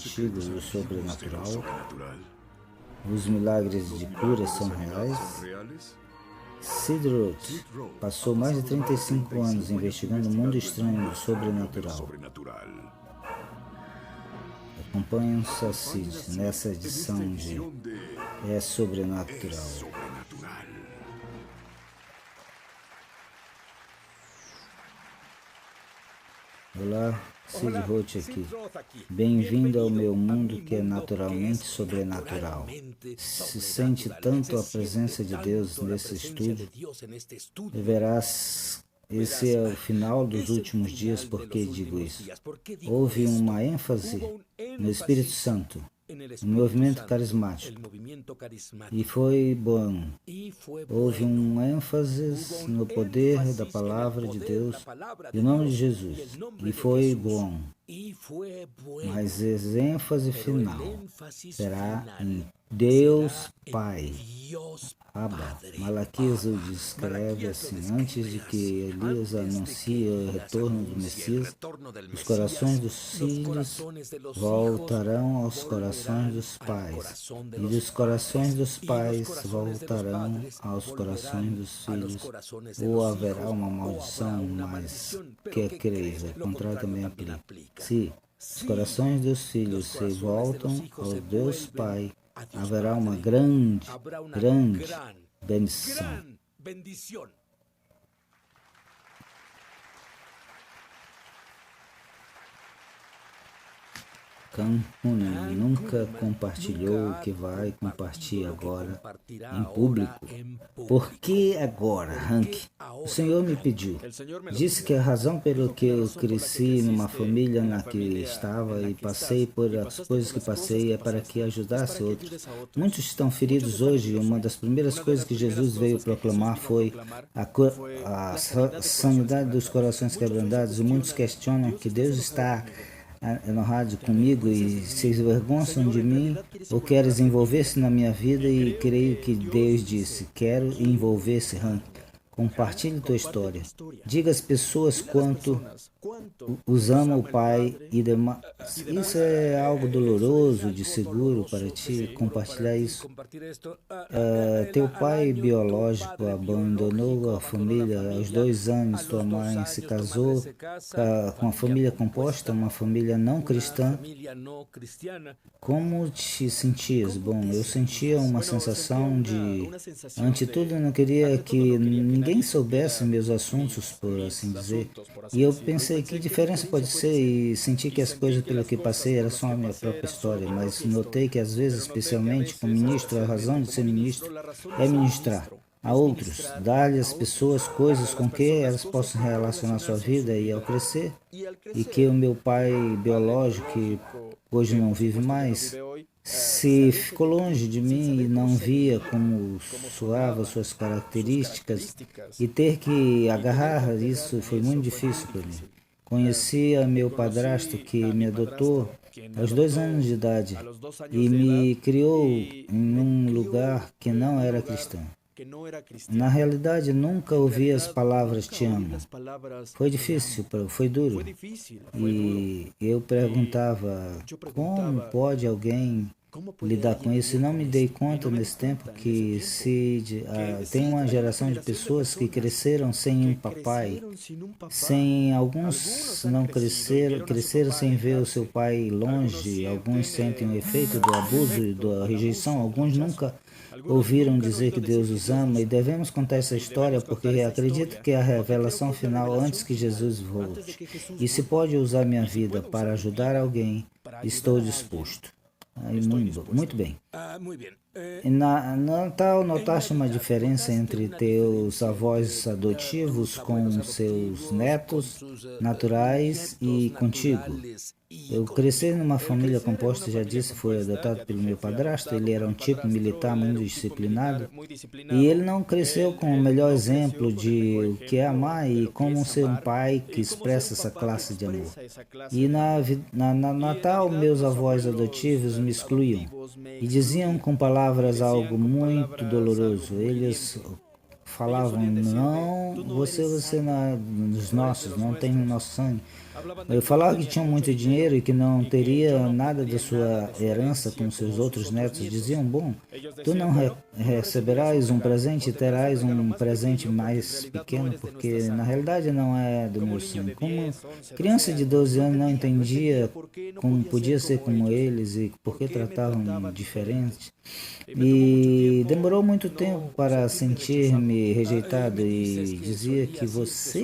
do sobrenatural. Os milagres de cura são reais. Sid Roth passou mais de 35 anos investigando o mundo estranho do sobrenatural. Acompanhe-nos a Sid nessa edição de É Sobrenatural. Olá, Sid Roth aqui. Bem-vindo ao meu mundo que é naturalmente sobrenatural. Se sente tanto a presença de Deus nesse estúdio, verás, esse é o final dos últimos dias. Por que digo isso? Houve uma ênfase no Espírito Santo, no movimento carismático, e foi bom. Houve uma ênfase no poder da palavra de Deus, em nome de Jesus, e foi bom. Mas a ênfase final será em Deus Pai. Abba. Malaquias o descreve assim: antes de que Elias anuncie o retorno do Messias, os corações dos filhos voltarão aos corações dos pais, e dos corações dos pais voltarão aos corações dos filhos, ou haverá uma maldição, mas que creis, o contrário também aplica. Se os corações dos filhos se voltam ao Deus Pai, haverá uma grande bendição. Campuna nunca compartilhou o que vai compartilhar agora em público. Por que agora, Hank? O Senhor me pediu. Disse que a razão pelo que eu cresci numa família na que estava e passei por as coisas que passei é para que ajudasse outros. Muitos estão feridos hoje e uma das primeiras coisas que Jesus veio proclamar foi a sanidade dos corações quebrantados. E muitos questionam que Deus está enojado comigo e se avergonçam de mim ou queres envolver-se na minha vida, e creio que Deus disse: quero envolver-se, Hank. Compartilhe tua história. Diga às pessoas quanto os ama o Pai e demais. Isso é algo doloroso, de seguro para ti, compartilhar isso. Teu pai biológico abandonou a família aos 2 anos. Tua mãe se casou com uma família composta, uma família não cristã. Como te sentias? Bom, eu sentia uma sensação de, ante tudo, eu não queria que ninguém soubesse meus assuntos, por assim dizer. E eu pensei, que diferença pode ser? E senti que as coisas pelo que passei era só a minha própria história. Mas notei que às vezes, especialmente com ministro, a razão de ser ministro é ministrar a outros, dar-lhe às pessoas coisas com que elas possam relacionar sua vida e ao crescer. E que o meu pai biológico, que hoje não vive mais, se ficou longe de mim e não via como soava suas características, e ter que agarrar isso foi muito difícil para mim. Conheci a meu padrasto, que me adotou aos 2 anos de idade e me criou em um lugar que não era cristão. Na realidade, nunca ouvi as palavras te amo. Foi difícil, foi duro. E eu perguntava, como pode alguém lidar com isso? E não me dei conta nesse tempo que tem uma geração de pessoas que cresceram sem um papai, alguns não cresceram sem ver o seu pai longe, alguns sentem o efeito do abuso e da rejeição, alguns nunca ouviram dizer que Deus os ama, e devemos contar essa história porque acredito que é a revelação final antes que Jesus volte. E se pode usar minha vida para ajudar alguém, estou disposto. Muito bem. Na Natal, notaste uma diferença entre teus avós adotivos com seus netos naturais e contigo? Eu cresci numa família composta, já disse, foi adotado pelo meu padrasto. Ele era um tipo militar muito disciplinado e ele não cresceu com o melhor exemplo de o que é amar e como ser um pai que expressa essa classe de amor. E na Natal, meus avós adotivos me excluíam e diziam com palavras algo muito doloroso. Eles falavam: não, você não é dos nossos, não tem o nosso sangue. Falavam que tinham muito dinheiro e que não teria nada da sua herança com seus outros netos. Diziam, bom, tu não receberás um presente e terás um presente mais pequeno, porque na realidade não é do meu sangue. Como criança de 12 anos não entendia como podia ser como eles e por que tratavam diferente. E demorou muito tempo para sentir-me rejeitado e dizia que você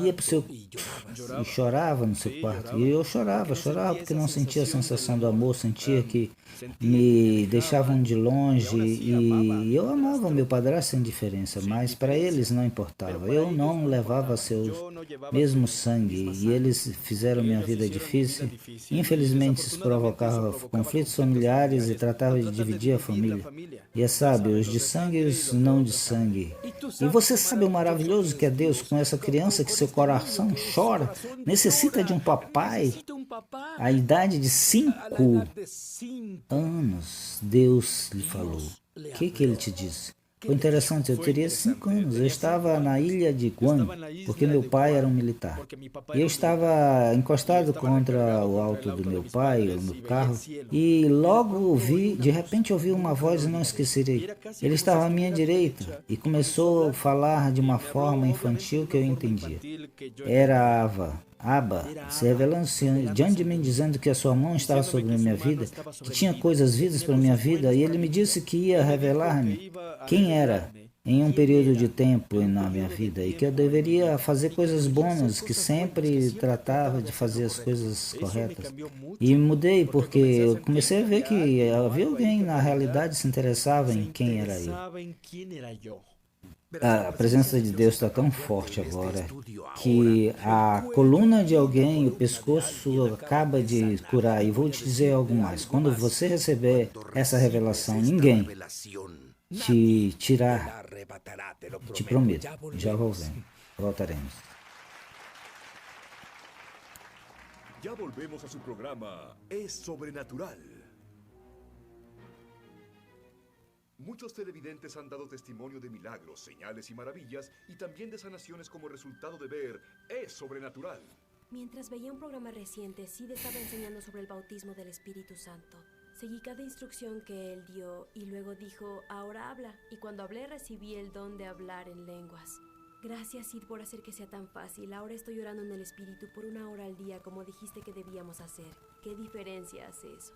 ia para o seu e chorava no seu quarto. E eu chorava porque não sentia a sensação do amor, sentia que me deixavam de longe e eu amava meu padrasto sem diferença, mas para eles não importava. Eu não levava seu mesmo sangue e eles fizeram minha vida difícil. Infelizmente isso provocava conflitos familiares e tratava de dividir a família. E sabe, os de sangue e os não de sangue. E você sabe o maravilhoso que é Deus com essa criança que seu coração chora, necessita de um papai. A idade de 5 anos, Deus lhe falou. O que ele te disse? Foi interessante, eu teria 5 anos. Eu estava na ilha de Guam, porque meu pai era um militar. E eu estava encostado contra o alto do meu pai, no carro, e logo de repente ouvi uma voz e não esquecerei. Ele estava à minha direita e começou a falar de uma forma infantil que eu entendia. Era Abba, se revelando diante de mim, dizendo que a sua mão estava sobre a minha vida, que tinha coisas vidas para a minha vida, e ele me disse que ia revelar-me quem era em um período de tempo na minha vida e que eu deveria fazer coisas boas, que sempre tratava de fazer as coisas corretas. E mudei porque eu comecei a ver que havia alguém na realidade se interessava em quem era eu. A presença de Deus está tão forte agora que a coluna de alguém, o pescoço acaba de curar. E vou te dizer algo mais. Quando você receber essa revelação, ninguém te tirar, te prometo. Já voltaremos. Ya volvemos a su programa Es Sobrenatural. Muchos televidentes han dado testimonio de milagros, señales y maravillas, y también de sanaciones como resultado de ver Es Sobrenatural. Mientras veía un programa reciente, Sid estaba enseñando sobre el bautismo del Espíritu Santo. Seguí cada instrucción que él dio y luego dijo, ahora habla. Y cuando hablé recibí el don de hablar en lenguas. Gracias, Sid, por hacer que sea tan fácil. Ahora estoy orando en el Espíritu por 1 hora al día, como dijiste que debíamos hacer. ¿Qué diferencia hace eso?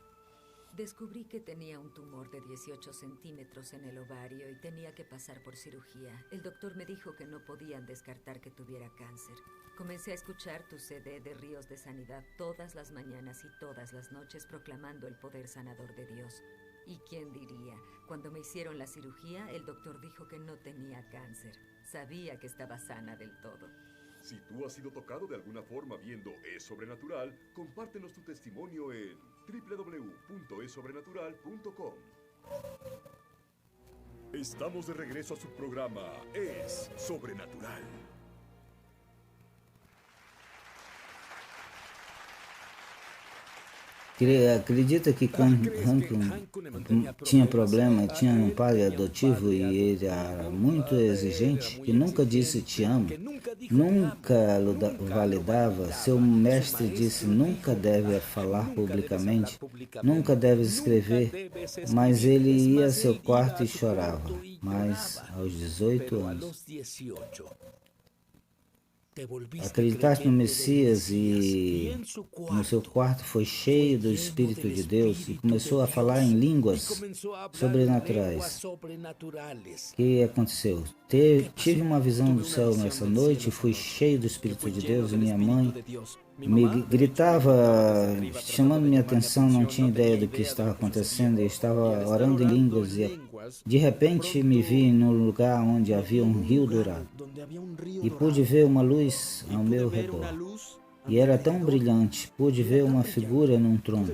Descubrí que tenía un tumor de 18 centímetros en el ovario y tenía que pasar por cirugía. El doctor me dijo que no podían descartar que tuviera cáncer. Comencé a escuchar tu CD de Ríos de Sanidad todas las mañanas y todas las noches proclamando el poder sanador de Dios. ¿Y quién diría? Cuando me hicieron la cirugía, el doctor dijo que no tenía cáncer. Sabía que estaba sana del todo. Si tú has sido tocado de alguna forma viendo Es Sobrenatural, compártenos tu testimonio en www.esobrenatural.com. Estamos de regreso a su programa Es Sobrenatural. Acredita que quando Hank tinha problema, tinha um pai adotivo e ele era muito exigente e nunca disse te amo, nunca validava. Seu mestre disse nunca deve falar publicamente, nunca deve escrever, mas ele ia ao seu quarto e chorava. Mas aos 18 anos, acreditaste no Messias e no seu quarto foi cheio do Espírito de Deus e começou a falar em línguas sobrenaturais. O que aconteceu? Tive uma visão do céu nessa noite e fui cheio do Espírito de Deus e minha mãe me gritava, chamando minha atenção, não tinha ideia do que estava acontecendo e estava orando em línguas e de repente me vi num lugar onde havia um rio dourado e pude ver uma luz ao meu redor. E era tão brilhante, pude ver uma figura num trono.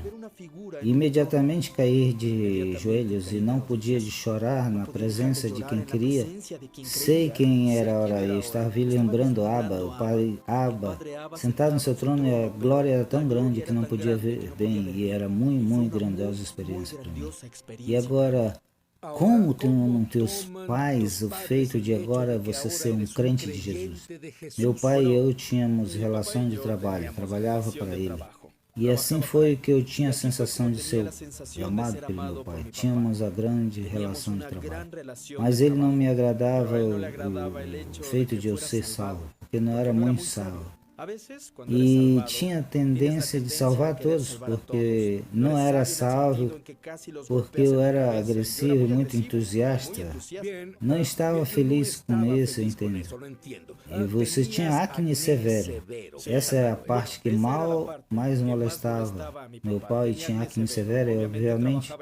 E imediatamente cair de joelhos e não podia de chorar na presença de quem queria. Sei quem era ora aí, estava lembrando Abba, o pai Abba, sentado no seu trono e a glória era tão grande que não podia ver bem e era muito, muito grandiosa a experiência para mim. E agora como tinham teus pais o feito de agora você ser um crente de Jesus? Meu pai e eu tínhamos relação de trabalho, trabalhava para ele. E assim foi que eu tinha a sensação de ser amado pelo meu pai. Tínhamos a grande relação de trabalho. Mas ele não me agradava o feito de eu ser salvo, porque não era muito salvo. E tinha tendência de salvar todos, porque não era salvo, porque eu era agressivo e muito entusiasta. Não estava feliz com isso, eu entendo. E você tinha acne severo. Essa é a parte que mais molestava. Meu pai tinha acne severo e, obviamente,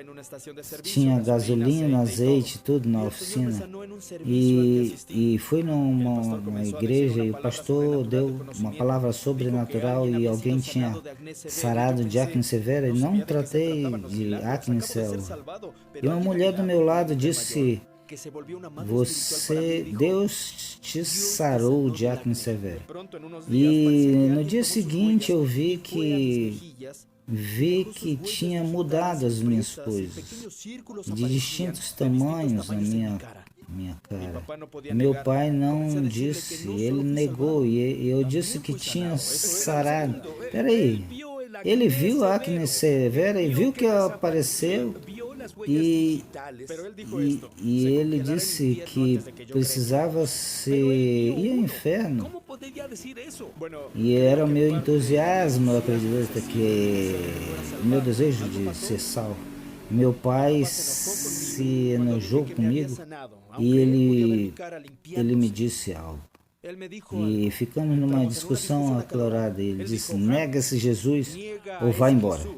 tinha gasolina, azeite, tudo na oficina. E fui numa igreja e o pastor deu uma palavra sobrenatural e alguém tinha sarado de acne severa e não tratei de acne severo. E uma mulher do meu lado disse: Deus te sarou de acne severo. E no dia seguinte eu vi que tinha mudado as minhas coisas, de distintos tamanhos na minha cara. Meu pai não disse, ele negou, e eu disse que tinha sarado. Peraí, ele viu a acne severa e viu que apareceu, e ele disse que precisava ir ao inferno. E era o meu entusiasmo, eu acredito que o meu desejo de ser salvo. Meu pai se enojou comigo e ele me disse algo. E ficamos numa discussão acalorada. Ele disse: nega-se Jesus ou vai embora.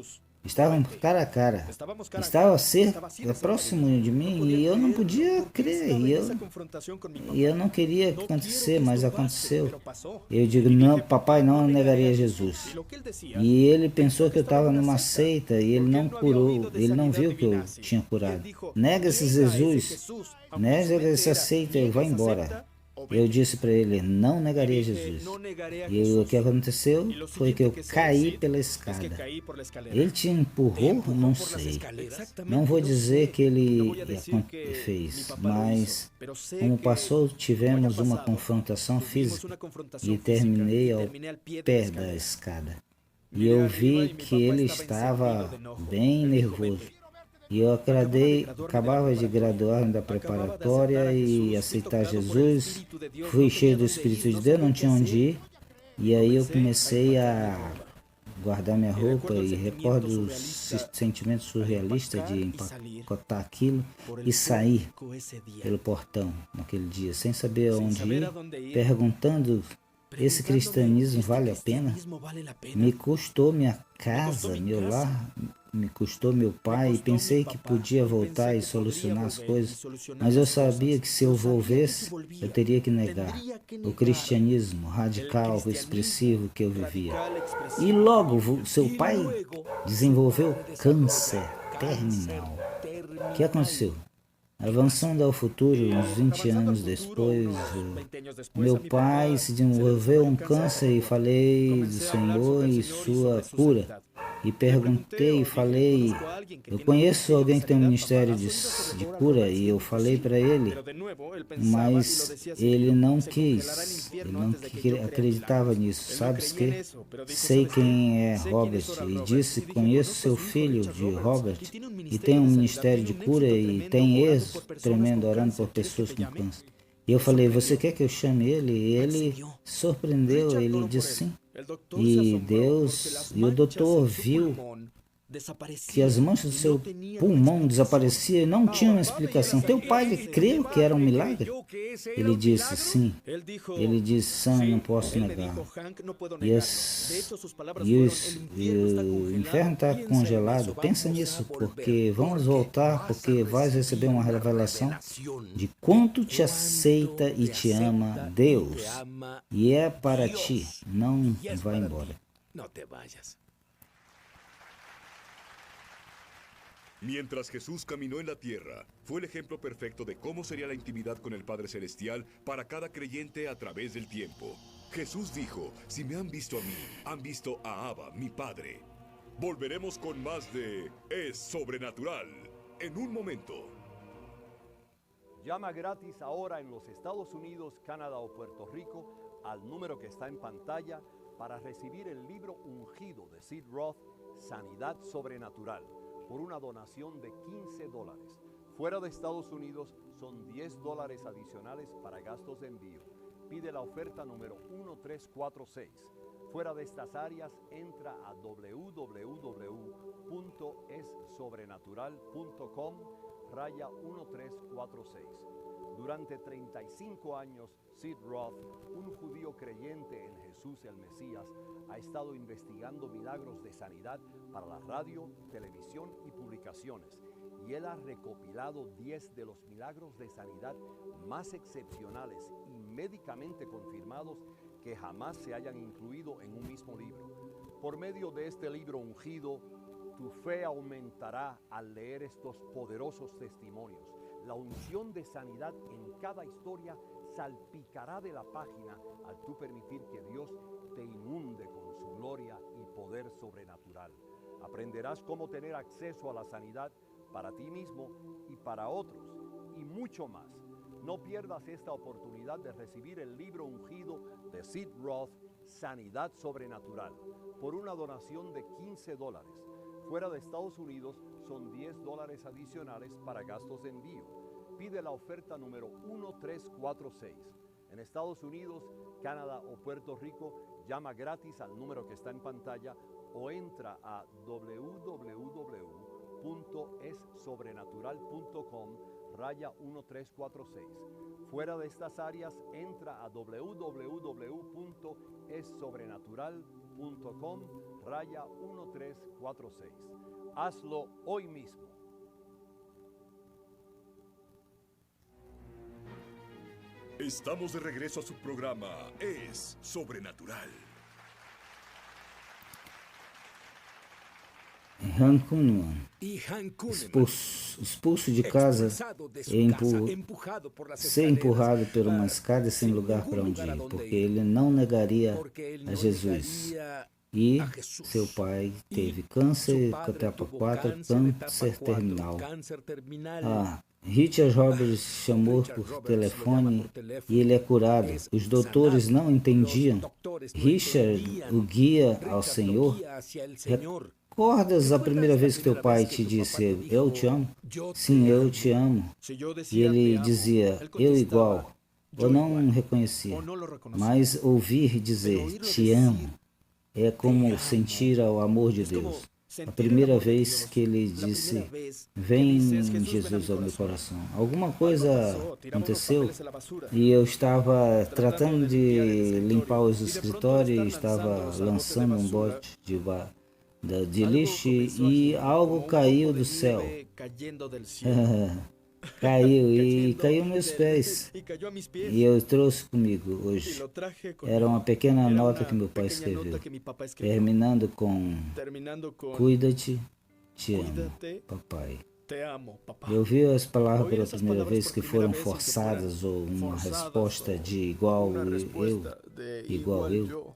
Estávamos cara a cara. Estava próximo de mim e eu não podia crer. E eu não queria que acontecesse, mas aconteceu. Eu digo: não, papai não negaria Jesus. E ele pensou que eu estava numa seita e ele não curou. Ele não viu que eu tinha curado. Nega-se Jesus. Nega essa seita e vai embora. Eu disse para ele: não negaria Jesus. E o que aconteceu foi que eu caí pela escada. Ele te empurrou? Não sei. Não vou dizer que ele fez, mas como passou, tivemos uma confrontação física e terminei ao pé da escada. E eu vi que ele estava bem nervoso. E eu acabava de graduar da preparatória e aceitar Jesus. Fui cheio do Espírito de Deus, não tinha onde ir. E aí eu comecei a guardar minha roupa e recordo os sentimentos surrealistas de empacotar aquilo e sair pelo portão naquele dia, sem saber aonde ir, perguntando: esse cristianismo vale a pena? Me custou minha casa, meu lar, me custou meu pai, e pensei que podia voltar e solucionar as coisas, mas eu sabia que se eu volvesse, eu teria que negar o cristianismo radical, expressivo que eu vivia. E logo seu pai desenvolveu câncer terminal. O que aconteceu? Avançando ao futuro, uns 20 anos depois, meu pai se desenvolveu um câncer e falei do Senhor e sua cura. E perguntei e falei: eu conheço alguém que tem um ministério de cura, e eu falei para ele, mas ele não quis, ele não acreditava nisso. Sabes que? Sei quem é Robert, e disse: conheço seu filho de Robert, e tem um ministério de cura e tem êxito tremendo orando por pessoas com câncer. E eu falei: você quer que eu chame ele? E ele surpreendeu, ele disse sim. E o doutor viu que as manchas do seu pulmão desapareciam e não tinha uma explicação. Teu pai creu que era um milagre? Ele disse sim. Ele disse: Sam, não posso negar. E o inferno está congelado. Pensa nisso, porque vamos voltar, porque vais receber uma revelação de quanto te aceita e te ama Deus. E é para ti. Não vai embora. Mientras Jesús caminó en la tierra, fue el ejemplo perfecto de cómo sería la intimidad con el Padre Celestial para cada creyente a través del tiempo. Jesús dijo: si me han visto a mí, han visto a Abba, mi Padre. Volveremos con más de Es Sobrenatural en un momento. Llama gratis ahora en los Estados Unidos, Canadá o Puerto Rico al número que está en pantalla para recibir el libro ungido de Sid Roth, Sanidad Sobrenatural, por una donación de $15. Fuera de Estados Unidos son $10 adicionales para gastos de envío. Pide la oferta número 1346. Fuera de estas áreas, entra a www.essobrenatural.com/1346. Durante 35 años, Sid Roth, un judío creyente en Jesús el Mesías, ha estado investigando milagros de sanidad para la radio, televisión y publicaciones. Y él ha recopilado 10 de los milagros de sanidad más excepcionales y médicamente confirmados que jamás se hayan incluido en un mismo libro. Por medio de este libro ungido, tu fe aumentará al leer estos poderosos testimonios. La unción de sanidad en cada historia salpicará de la página al tú permitir que Dios te inunde con su gloria y poder sobrenatural. Aprenderás cómo tener acceso a la sanidad para ti mismo y para otros, y mucho más. No pierdas esta oportunidad de recibir el libro ungido de Sid Roth, Sanidad Sobrenatural, por una donación de $15. Fuera de Estados Unidos son $10 adicionales para gastos de envío. Pide la oferta número 1346. En Estados Unidos, Canadá o Puerto Rico, llama gratis al número que está en pantalla o entra a www.essobrenatural.com/1346. Fuera de estas áreas, entra a www.essobrenatural.com/1346. Hazlo hoy mismo. Estamos de regreso a su programa Es Sobrenatural. Han Kuhlman, Y Han Kuhlman, expulso de casa, expulsado de su e casa, empujado por las ser escaleras, empurrado por uma escada sem sin lugar ningún para onde lugar a ir, donde porque ir, ele não negaria porque él a no Jesus. negaría E a Jesús. seu pai Y teve su câncer, padre etapa tuvo 4, etapa câncer 4, terminal. cáncer terminal. Richard Roberts chamou Richard por Roberts telefone lo llama por teléfono, e ele é curado. es Os doutores sanado. não entendiam. Los doctores no Richard entendían. o guia ao Richard Senhor. lo guía hacia el Señor. Recordas a primeira vez que teu primeira pai vez que te tu papá disse, te dijo, eu te amo? "Yo te Sim, eu amo"? te amo. Si yo E decía, ele "Te amo", dizia, él eu contestaba, igual. "Yo Eu não igual", reconhecia. o no lo reconocía. Mas ouvir Pero dizer, oírlo te decir, amo, é como amo. sentir o amor de Es como Deus. sentir A el primeira amor de vez Dios. que ele La disse, primera vez que vem dices, "Jesús, ven a mi Jesus ao meu corazón". coração. Alguma Algo coisa pasó, tiraba unos aconteceu papeles en la basura, e eu estava tratando tratando de limpiar el de escritório. limpar os E de pronto, ao escritórios e estar estava lançando os lançando botes de bote de algo lixo começou a e girar, algo como um caiu copo do de céu. nieve cayendo del cielo. Caiu e Cayendo caiu meus pés. y cayó a mis pies. E eu trouxe comigo Y hoje. lo traje Era uma conmigo. pequena Era nota una que meu pai pequeña nota escreveu, que mi papá escribió, terminando com cuídate, te amo, papai. te amo, papá. Eu vi as palavras Ouí pela essas primeira palavras vez por que primeira foram vez e que forçadas ou uma forçadas resposta ou de igual Una eu. respuesta de igual eu. yo.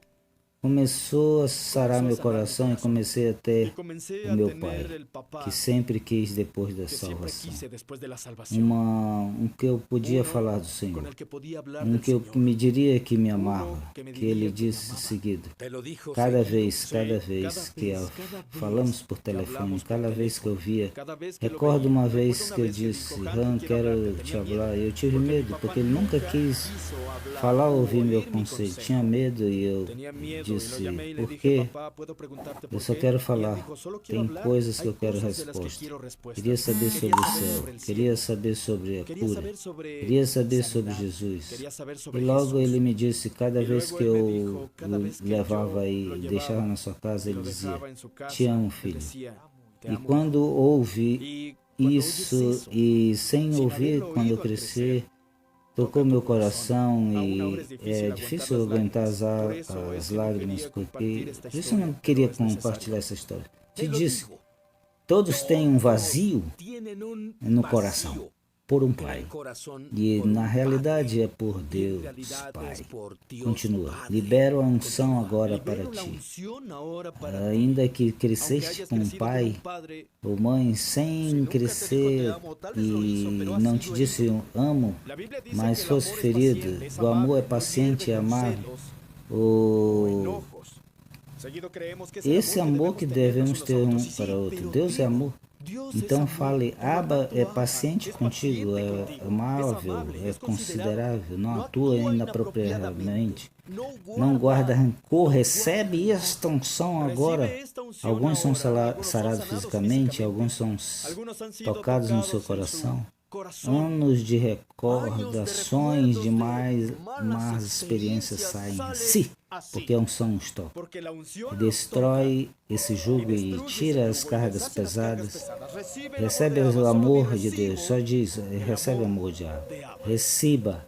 Começou a sarar Começou a meu sanar coração meu e coração. comecei a ter Y comencé o a meu tener pai, el papá que sempre quis depois da que siempre salvação. quise después de la salvación. Um que eu podia Uno falar do con Senhor. el que podía hablar Um del que Señor. me diria que me amava, Uno que me que diría ele que me disse amaba. seguido. Te lo dijo Cada seguido. vez Sí, que cada vez falamos por que telefone, hablamos por cada vez que eu via, Cada vez que lo recordo veía. uma Recuerdo vez una que eu vez que disse, dijo, Han, quiero quero hablarte, te tenía falar. miedo, Eu tive porque mi medo, papá porque ele nunca quis quiso hablar falar ou o ouvir meu oír mi conselho. consejo. Tinha medo e eu Tenía miedo y lo disse, llamé y le por dije, quê? papá, ¿puedo preguntarte Eu por só qué? quero Y él falar. dijo, solo quiero Tem hablar. coisas que Hay eu quero cosas de las que resposta. quiero respuesta. Queria saber Quería sobre o saber céu, sobre el queria cielo. saber sobre a Quería cura, saber sobre queria saber sanidad. sobre Jesus. Quería saber E sobre logo Jesús. ele me disse, cada E vez luego que ele me eu dijo, cada vez que levava eu e lo llevava deixava na sua casa, y ele lo dizia, dejaba en su casa, te amo, él filho. decía, te E amo. quando ouvi Y cuando isso, oyes eso, e sem sin ouvir, haberlo quando eu oído al crescer, crecer, tocou toca meu tu coração. coração A una hora e es é difícil difícil aguantar aguentar las lágrimas. Por eso as es que no lágrimas, quería porque compartir esta por isso eu não historia, queria pero es necesario. compartilhar essa história. Te Él lo disse, dijo, todos têm um vazio tienen un no vacío coração. por um pai. E na realidade é por Deus, Pai. Continua. Libero a unção agora para ti. Ainda que cresceste com um pai ou mãe sem crescer e não te disse eu amo, mas fosse ferido, o amor é paciente e amável. Esse amor que devemos ter um para o outro. Deus é amor. Então fale, Abba é paciente contigo, é amável, é considerável, não atua inapropriadamente, não guarda rancor, recebe esta unção agora. Alguns são sarados fisicamente, alguns são tocados no seu coração. Anos de recordações de más experiências saem assim, porque a unção nos toca. Destrói esse jugo e tira as cargas pesadas. Recebe o amor de Deus. Só diz, recebe o amor de Abba.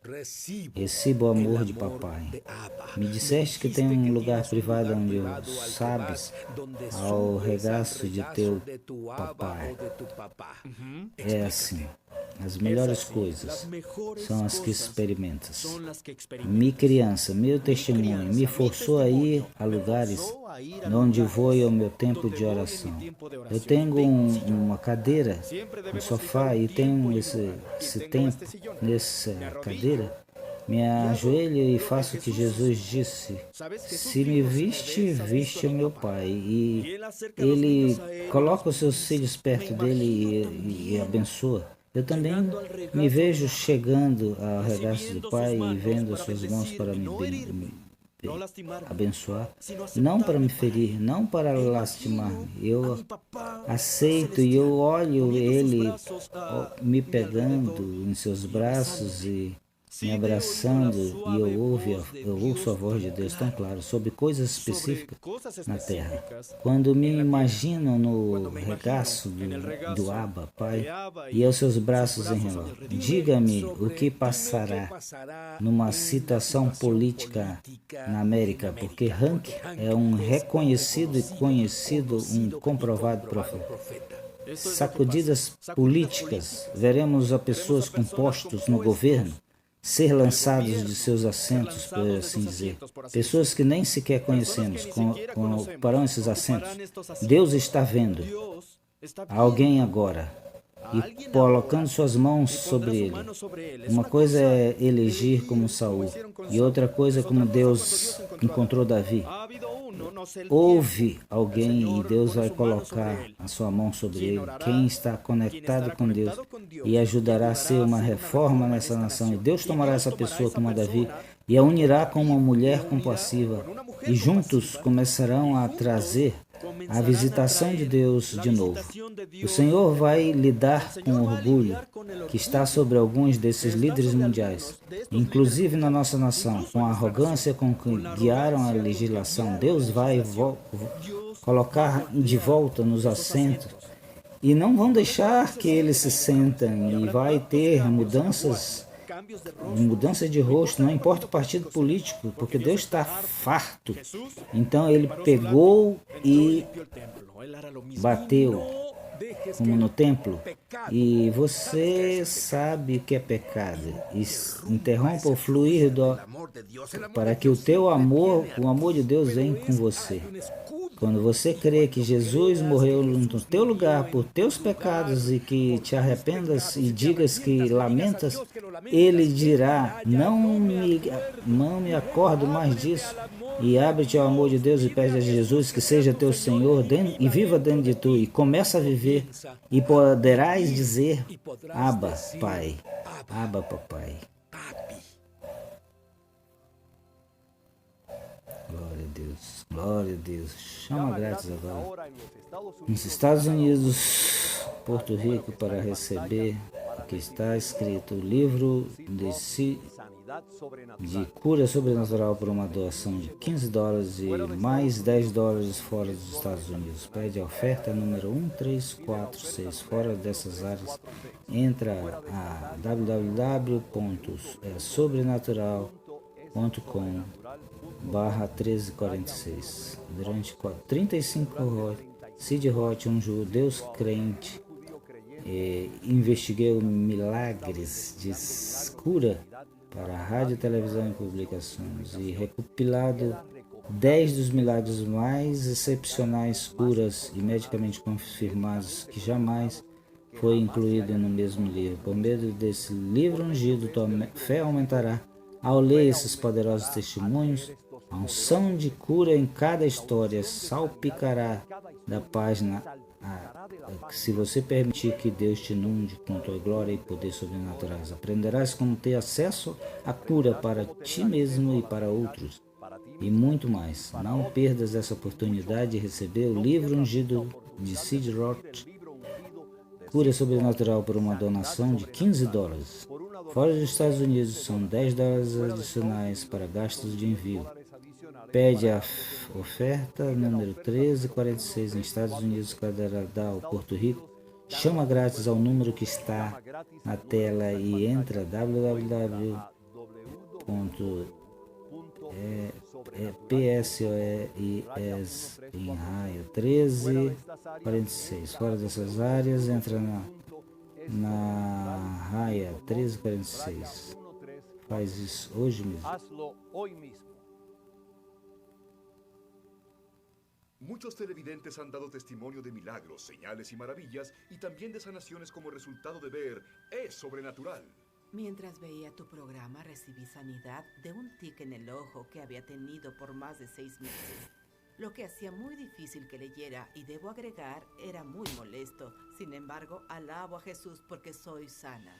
Receba o amor de papai. Me disseste que tem um lugar privado onde eu sabes ao regaço de teu papai. É assim. As melhores coisas são as que experimentas. Minha criança, meu testemunho, me forçou a ir a lugares onde vou ao meu tempo de oração. Eu tenho uma cadeira, um sofá e tenho esse tempo nessa cadeira. Me ajoelho e faço o que Jesus disse. Se me viste, viste o meu Pai. E Ele coloca os seus filhos perto dele e abençoa. Eu também me vejo chegando ao regaço do Pai e vendo as suas mãos para me abençoar, não para me ferir, não para lastimar-me. Eu aceito e eu olho Ele me pegando em seus braços e me abraçando, e eu ouço a voz de Deus tão claro sobre coisas específicas na terra. Quando me imagino no regaço do Abba, Pai, e aos seus braços em redor, diga-me o que passará numa situação política na América, porque Hank é um reconhecido e conhecido, um comprovado profeta. Sacudidas políticas, veremos a pessoas com postos no governo ser lançados de seus assentos, por assim dizer. Pessoas que nem sequer conhecemos ocuparão esses assentos. Deus está vendo alguém agora e colocando suas mãos sobre ele. Uma coisa é elegir como Saul e outra coisa é como Deus encontrou Davi. Houve alguém e Deus vai colocar a sua mão sobre ele. Quem está conectado com Deus e ajudará a ser uma reforma nessa nação. E Deus tomará essa pessoa como Davi e a unirá com uma mulher compassiva. E juntos começarão a trazer a visitação de Deus de novo. O Senhor vai lidar com o orgulho que está sobre alguns desses líderes mundiais, inclusive na nossa nação, com a arrogância com que guiaram a legislação. Deus vai colocar de volta nos assentos e não vão deixar que eles se sentem, e vai ter mudança de rosto, não importa o partido político, porque Deus está farto. Então ele pegou e bateu, como no templo, e você sabe o que é pecado. Interrompa o fluir para que o amor de Deus venha com você. Quando você crê que Jesus morreu no teu lugar por teus pecados e que te arrependas e digas que lamentas, Ele dirá, não me acordo mais disso, e abre-te ao amor de Deus e pede a Jesus que seja teu Senhor e viva dentro de tu, e começa a viver, e poderás dizer, Abba, Pai, Abba, Papai. Glória a Deus, glória a Deus. Chama grátis agora. Nos Estados Unidos, Porto Rico, para receber o que está escrito, o livro de cura sobrenatural por uma doação de $15 e mais $10 fora dos Estados Unidos. Pede a oferta número 1346 fora dessas áreas. Entra a www.sobrenatural.com/1346. Durante 35 horas, Sid Roth, um judeu crente, investiguei milagres de cura para rádio, televisão e publicações e recopilado 10 dos milagres mais excepcionais, curas e medicamente confirmados que jamais foi incluído no mesmo livro. Por meio desse livro ungido, tua fé aumentará. Ao ler esses poderosos testemunhos, a unção de cura em cada história salpicará da página. Se você permitir que Deus te inunde com tua glória e poder sobrenaturais, aprenderás como ter acesso à cura para ti mesmo e para outros, e muito mais. Não perdas essa oportunidade de receber o livro ungido de Sid Roth, Cura Sobrenatural, por uma donação de $15. Fora dos Estados Unidos, são $10 adicionais para gastos de envio. Pede a oferta número 1346 em Estados Unidos, Canadá ou Porto Rico. Chama grátis ao número que está na tela e entra www.psois em raio 1346. Fora dessas áreas, entra na raia 1346. Faz isso hoje mesmo. Muchos televidentes han dado testimonio de milagros, señales y maravillas, y también de sanaciones como resultado de ver Es Sobrenatural. Mientras veía tu programa, recibí sanidad de un tic en el ojo que había tenido por más de 6 meses, lo que hacía muy difícil que leyera y, debo agregar, era muy molesto. Sin embargo, alabo a Jesús porque soy sana.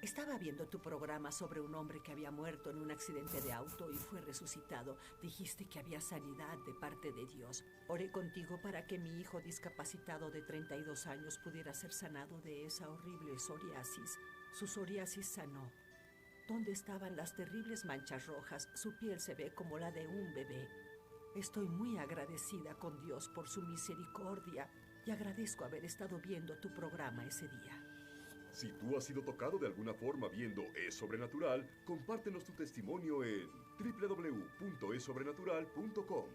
Estaba viendo tu programa sobre un hombre que había muerto en un accidente de auto y fue resucitado. Dijiste que había sanidad de parte de Dios. Oré contigo para que mi hijo discapacitado de 32 años pudiera ser sanado de esa horrible psoriasis. Su psoriasis sanó. ¿Dónde estaban las terribles manchas rojas? Su piel se ve como la de un bebé. Estoy muy agradecida con Dios por su misericordia y agradezco haber estado viendo tu programa ese día. Si tú has sido tocado de alguna forma viendo Es Sobrenatural, compártenos tu testimonio en www.esobrenatural.com.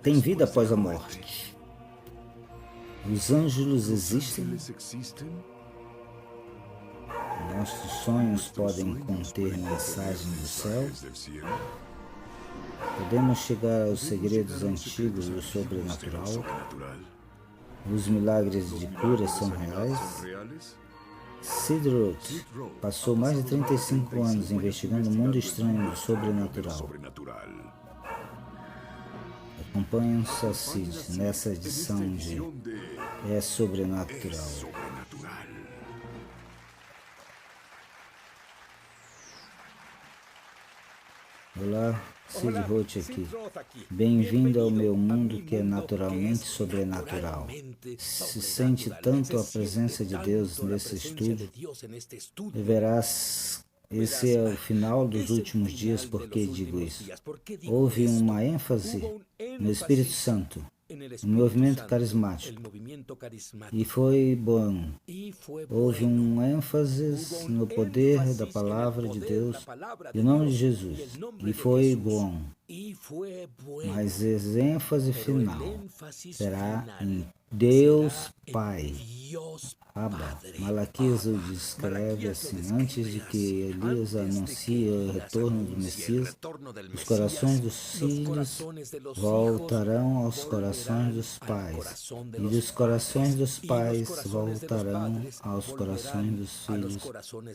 Tem vida após a morte. Os ángelos existem. Nossos sonhos podem conter mensagens do céu. Podemos chegar aos segredos antigos do sobrenatural. Os milagres de cura são reais. Sid Roth passou mais de 35 anos investigando o mundo estranho do sobrenatural. Acompanhe-nos a Sid nessa edição de É Sobrenatural. Olá, Sid Roth aqui. Bem-vindo ao meu mundo que é naturalmente sobrenatural. Se sente tanto a presença de Deus nesse estúdio, verás, esse é o final dos últimos dias. Por que digo isso? Houve uma ênfase no Espírito Santo, no movimento carismático, e foi bom. Houve um ênfase no poder da palavra de Deus, em nome de Jesus, e foi bom. Mas a ênfase final será em Deus Pai. Abba. Malaquias o descreve assim: antes de que Elias anuncie o retorno do Messias, os corações dos filhos voltarão aos corações dos pais, e dos corações dos pais voltarão aos corações dos filhos,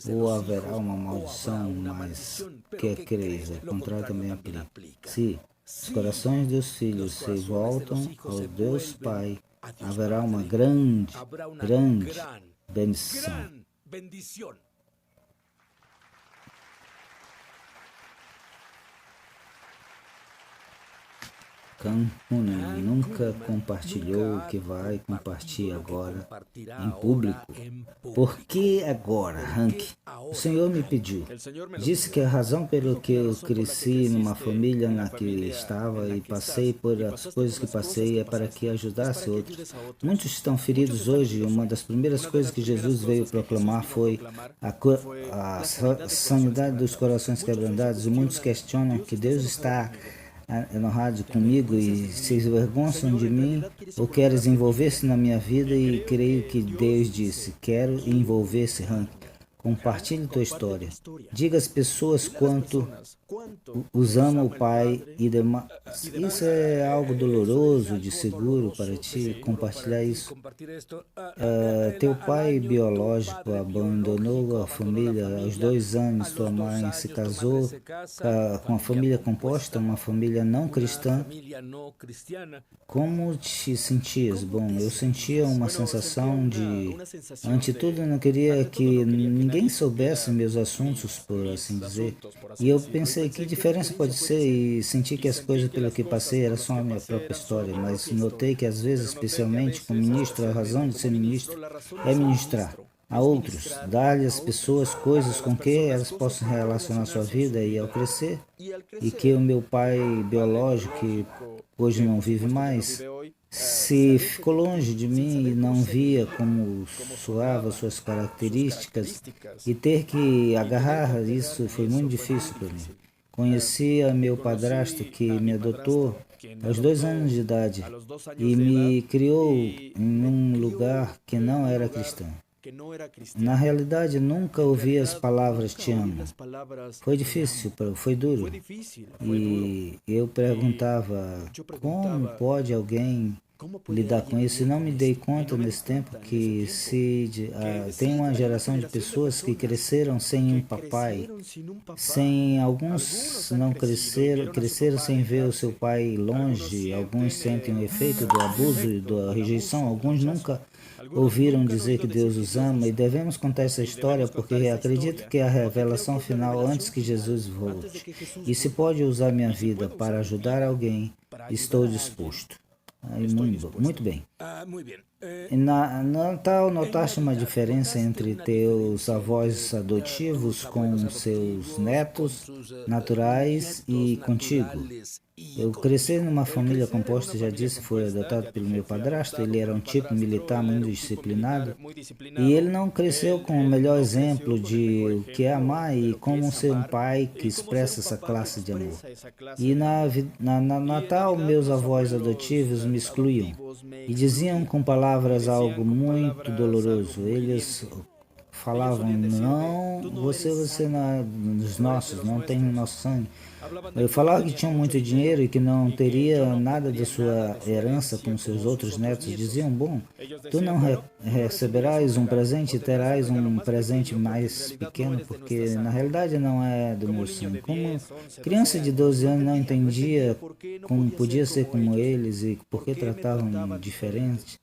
ou haverá uma maldição, mas que creis, o contrário também aplica. Se os corações dos filhos se voltam ao Deus Pai, haverá uma grande bendição. Campuna nunca compartilhou o que vai compartilhar agora em público. Por que agora, Hank? O Senhor me pediu. Disse que a razão pelo que eu cresci numa família na que estava e passei por as coisas que passei é para que ajudasse outros. Muitos estão feridos hoje e uma das primeiras coisas que Jesus veio proclamar foi a sanidade dos corações quebrantados. E muitos questionam que Deus está enojado comigo e se envergonçam de mim ou queres envolver-se na minha vida, e creio que Deus disse, quero envolver-se, Hank. Compartilhe tua história. Diga às pessoas quanto os ama o Pai e demais. Isso é algo doloroso, de seguro para ti, compartilhar isso. Teu pai biológico abandonou a família aos 2 anos. Tua mãe se casou com a família composta, uma família não cristã. Como te sentias? Bom, eu sentia uma sensação de, ante tudo, eu não queria que ninguém soubesse meus assuntos, por assim dizer. E eu pensei, que diferença pode ser? E senti que as coisas pelo que passei era só a minha própria história, mas notei que às vezes, especialmente com ministro, a razão de ser ministro é ministrar a outros, dar-lhe às pessoas coisas com que elas possam relacionar sua vida, e ao crescer, e que o meu pai biológico, que hoje não vive mais, se ficou longe de mim e não via como soava suas características, e ter que agarrar isso foi muito difícil para mim. Conheci a meu padrasto, que me adotou aos 2 anos de idade e me criou em um lugar que não era cristão. Na realidade, nunca ouvi as palavras te amo. Foi difícil, foi duro. E eu perguntava, como pode alguém lidar com isso? E não me dei conta nesse tempo que tem uma geração de pessoas que cresceram sem um papai, alguns não cresceram sem ver o seu pai longe, alguns sentem o efeito do abuso e da rejeição, alguns nunca ouviram dizer que Deus os ama, e devemos contar essa história porque acredito que é a revelação final antes que Jesus volte. E se pode usar minha vida para ajudar alguém, estou disposto. Muito bem. Na Natal, notaste uma diferença entre teus avós adotivos com seus netos naturais e contigo? Eu cresci numa família composta, já disse, foi adotado pelo meu padrasto. Ele era um tipo militar muito disciplinado e ele não cresceu com o melhor exemplo de o que é amar e como ser um pai que expressa essa classe de amor. E na Natal, meus avós adotivos me excluíam e diziam com palavras algo muito doloroso. Eles falavam, não, você não é dos nossos, não tem o nosso sangue. Eu falava que tinham muito dinheiro e que não teria nada de sua herança com seus outros netos. Diziam, bom, tu não receberás um presente e terás um presente mais pequeno, porque na realidade não é do meu sangue. Como criança de 12 anos não entendia como podia ser como eles e por que tratavam diferente.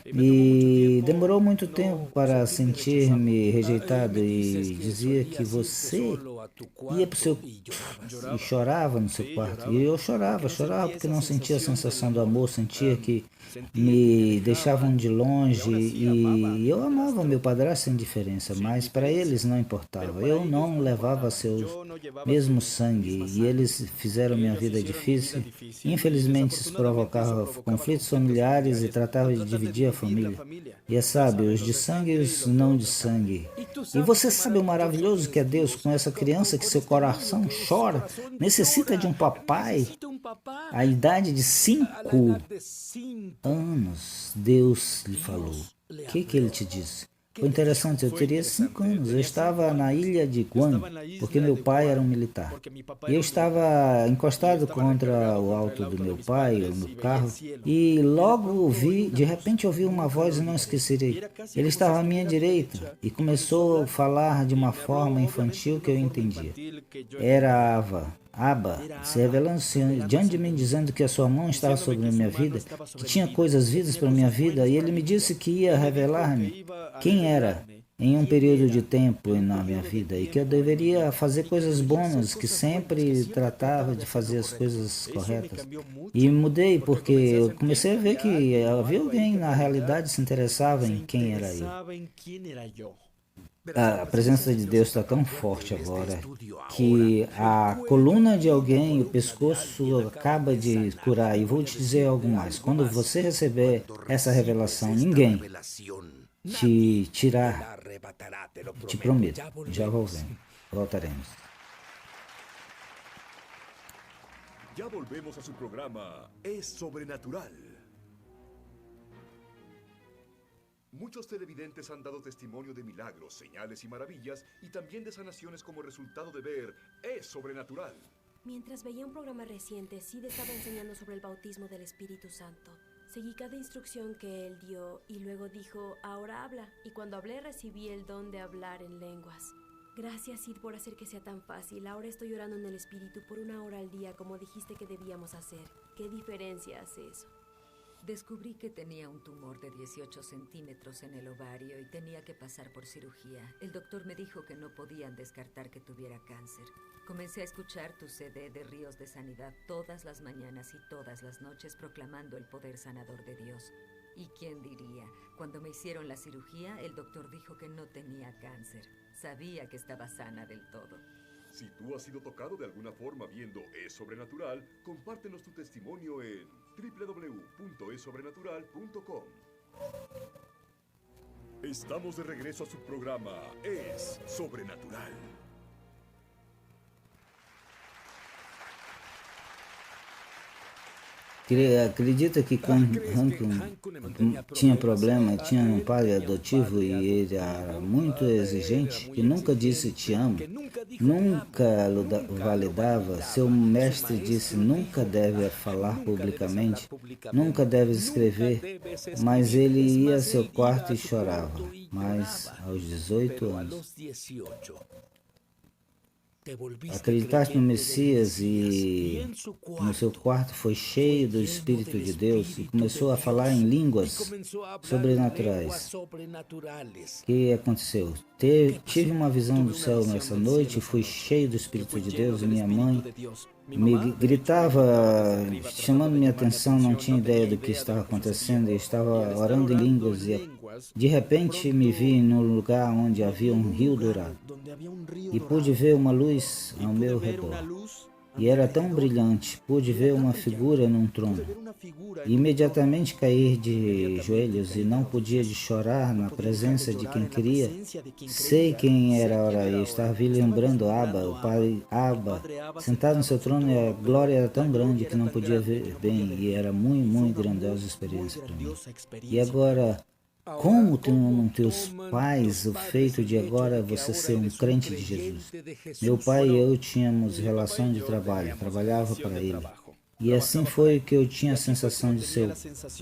E demorou muito tempo para sentir-me rejeitado, e dizia que você ia para o seu... e chorava no seu quarto. E eu chorava porque não sentia a sensação do amor, sentia que me deixavam de longe, e eu amava meu padrasto sem diferença, mas para eles não importava. Eu não levava seu mesmo sangue e eles fizeram minha vida difícil. Infelizmente, isso provocava conflitos familiares e tratava de dividir a família. E sabe, os de sangue e os não de sangue. E você sabe o maravilhoso que é Deus com essa criança que seu coração chora, necessita de um papai. A idade de 5 anos, Deus lhe falou. O que ele te disse? Foi interessante, eu teria 5 anos, eu estava na ilha de Guam, porque meu pai era um militar. E eu estava encostado contra o alto do meu pai, no carro, e logo de repente ouvi uma voz e não esquecerei. Ele estava à minha direita e começou a falar de uma forma infantil que eu entendia. Era Abba, se revelando diante de mim, dizendo que a sua mão estava sobre a minha vida, que tinha coisas vidas para a minha vida, e ele me disse que ia revelar-me quem era em um período de tempo na minha vida, e que eu deveria fazer coisas boas, que sempre tratava de fazer as coisas corretas. E mudei porque eu comecei a ver que havia alguém na realidade se interessava em quem era eu. A presença de Deus está tão forte agora que a coluna de alguém, o pescoço acaba de curar. E vou te dizer algo mais. Quando você receber essa revelação, ninguém te tirar, te prometo. Já voltaremos. Ya volvemos a su programa Es Sobrenatural. Muchos televidentes han dado testimonio de milagros, señales y maravillas, y también de sanaciones como resultado de ver Es Sobrenatural. Mientras veía un programa reciente, Sid estaba enseñando sobre el bautismo del Espíritu Santo. Seguí cada instrucción que él dio y luego dijo, ahora habla. Y cuando hablé recibí el don de hablar en lenguas. Gracias, Sid, por hacer que sea tan fácil. Ahora estoy orando en el Espíritu por 1 hora al día, como dijiste que debíamos hacer. ¿Qué diferencia hace eso? Descubrí que tenía un tumor de 18 centímetros en el ovario y tenía que pasar por cirugía. El doctor me dijo que no podían descartar que tuviera cáncer. Comencé a escuchar tu CD de Ríos de Sanidad todas las mañanas y todas las noches proclamando el poder sanador de Dios. ¿Y quién diría? Cuando me hicieron la cirugía, el doctor dijo que no tenía cáncer. Sabía que estaba sana del todo. Si tú has sido tocado de alguna forma viendo Es Sobrenatural, compártenos tu testimonio en www.esobrenatural.com. Estamos de regreso a su programa Es Sobrenatural. Acredita que quando Hank tinha problema, tinha um pai adotivo e ele era muito exigente e nunca disse te amo, nunca validava. Seu mestre disse nunca deve falar publicamente, nunca deve escrever, mas ele ia ao seu quarto e chorava. Mas aos 18 anos, acreditaste no Messias e no seu quarto foi cheio do Espírito de Deus e começou a falar em línguas sobrenaturais. O que aconteceu? Tive uma visão do céu nessa noite e fui cheio do Espírito de Deus e minha mãe me gritava, chamando minha atenção, não tinha ideia do que estava acontecendo e estava orando em línguas e de repente me vi num lugar onde havia um rio dourado e pude ver uma luz ao meu redor. E era tão brilhante, pude ver uma figura num trono. E imediatamente cair de joelhos e não podia de chorar na presença de quem queria. Sei quem era ora e estava lembrando Abba, o pai Abba, sentado no seu trono e a glória era tão grande que não podia ver bem e era muito, muito grandiosa a experiência para mim. E agora, como tenham teus pais o feito de agora você ser um crente de Jesus? Meu pai e eu tínhamos relação de trabalho, trabalhava para ele. E assim foi que eu tinha a sensação de ser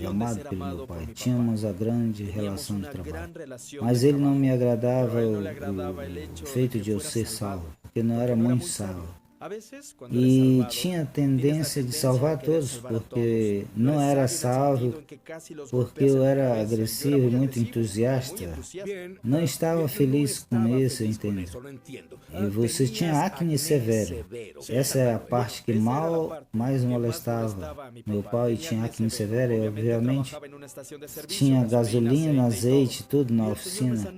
amado pelo meu pai. Tínhamos a grande relação de trabalho. Mas ele não me agradava o feito de eu ser salvo, porque não era muito salvo. E tinha tendência de salvar todos, porque não era salvo, porque eu era agressivo e muito entusiasta. Não estava feliz com isso, entende? E você tinha acne severa. Essa é a parte que mais molestava. Meu pai tinha acne severa e, obviamente, tinha gasolina, azeite, tudo na oficina.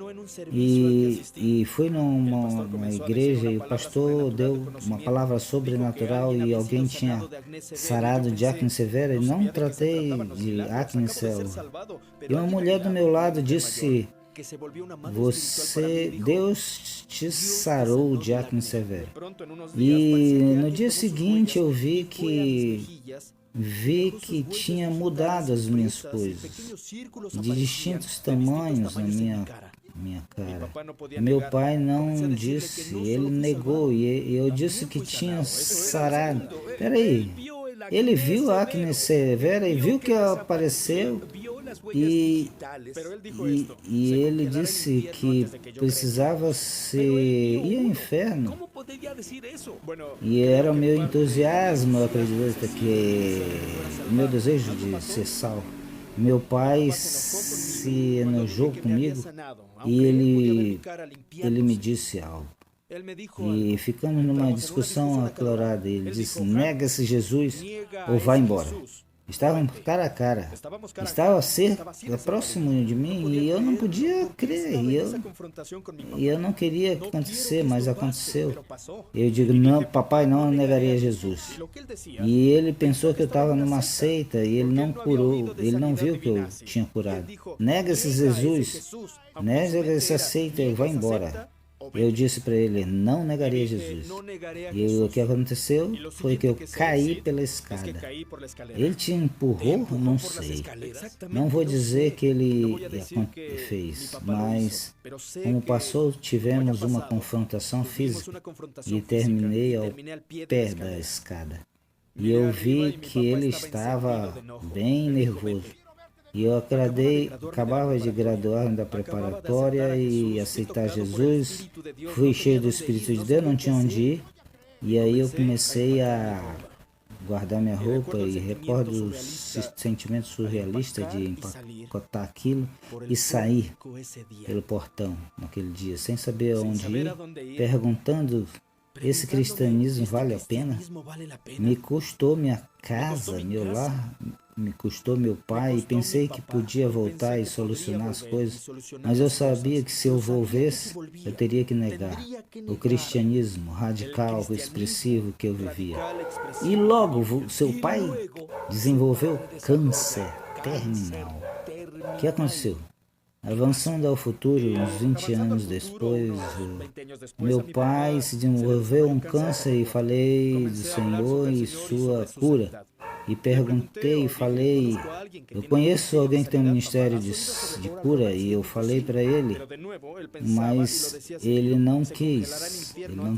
E fui numa igreja e o pastor deu uma palavra sobrenatural e alguém tinha sarado de acne severa e não tratei de acne severa. E uma mulher do meu lado disse, Deus te sarou de acne severa. E no dia seguinte eu vi que tinha mudado as minhas coisas, de distintos tamanhos na minha cara. Meu pai não disse, ele negou e eu disse que tinha sarado. Peraí, ele viu a acne severa e viu que apareceu e ele disse que precisava ir ao inferno. E era o meu entusiasmo, eu acredito que o meu desejo de ser salvo. Meu pai se enojou comigo e ele me disse algo. E ficamos numa discussão acalorada. Ele disse, nega-se Jesus ou vai embora. Estavam cara a cara. Estava próximo de mim e eu não podia crer. E eu não queria que acontecesse, mas aconteceu. Eu digo, não, papai não negaria Jesus. E ele pensou que eu estava numa seita e ele não curou, ele não viu que eu tinha curado. Nega esse Jesus, nega essa seita e vai embora. Eu disse para ele, não negaria Jesus. E o que aconteceu foi que eu caí pela escada. Ele te empurrou? Não sei. Não vou dizer que ele fez, mas como passou, tivemos uma confrontação física e terminei ao pé da escada. E eu vi que ele estava bem nervoso. E eu acabava de graduar da preparatória e aceitar Jesus. Fui cheio do Espírito de Deus, não tinha onde ir. E aí eu comecei a guardar minha roupa e recordo os sentimentos surrealistas de empacotar aquilo e sair pelo portão naquele dia, sem saber onde ir, perguntando, esse cristianismo vale a pena? Me custou minha casa, meu lar, me custou meu pai e pensei que podia voltar e solucionar as coisas, mas eu sabia que se eu volvesse, eu teria que negar o cristianismo radical, expressivo que eu vivia. E logo seu pai desenvolveu câncer terminal. O que aconteceu? Avançando ao futuro, uns 20 anos depois, meu pai se desenvolveu um câncer e falei do Senhor e sua cura. E perguntei e falei, eu conheço alguém que tem um ministério de cura e eu falei para ele, mas ele não quis, ele não